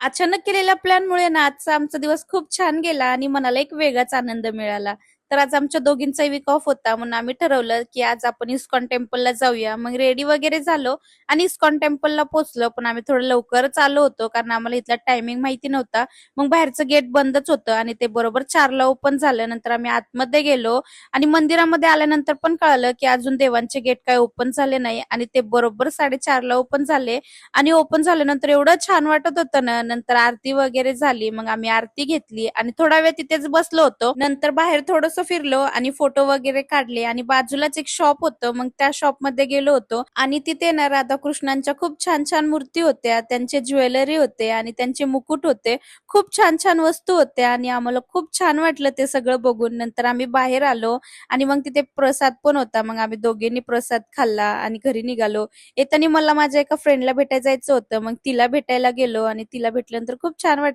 अचानक केलेल्या प्लॅनमुळे ना आजचा आमचा दिवस खूप छान गेला आणि मनाला एक वेगळाच आनंद मिळाला. तर आज आमच्या दोघींचाही वीक ऑफ होता म्हणून आम्ही ठरवलं, की आज आपण इस्कॉन टेम्पलला जाऊया. मग रेडी वगैरे झालो आणि इस्कॉन टेम्पलला पोहोचलो. पण आम्ही थोडं लवकरच आलो होतो कारण आम्हाला इथला टायमिंग माहिती नव्हता. मग बाहेरचं गेट बंदच होतं आणि ते बरोबर 4ला ओपन झालं. नंतर आम्ही आतमध्ये गेलो आणि मंदिरामध्ये आल्यानंतर पण कळालं, की अजून देवांचे गेट काय ओपन झाले नाही आणि ते बरोबर 4:30ला ओपन झाले. आणि ओपन झाल्यानंतर एवढं छान वाटत होतं ना. नंतर आरती वगैरे झाली. मग आम्ही आरती घेतली आणि थोडा वेळ तिथेच बसलो होतो. नंतर बाहेर थोडंसं फिरलो आणि फोटो वगैरे काढले आणि बाजूलाच एक शॉप होतं. मग त्या शॉपमध्ये गेलो होतो आणि तिथे ना राधाकृष्णांच्या खूप छान छान मूर्ती होत्या. त्यांचे ज्वेलरी होते आणि त्यांचे मुकुट होते. खूप छान छान वस्तू होत्या आणि आम्हाला खूप छान वाटलं ते सगळं बघून. नंतर आम्ही बाहेर आलो आणि मग तिथे प्रसाद पण होता. मग आम्ही दोघींनी प्रसाद खाल्ला आणि घरी निघालो. येताना मला माझ्या एका फ्रेंडला भेटायला जायचं होतं. मग तिला भेटायला गेलो आणि तिला भेटल्यानंतर खूप छान वाटलं.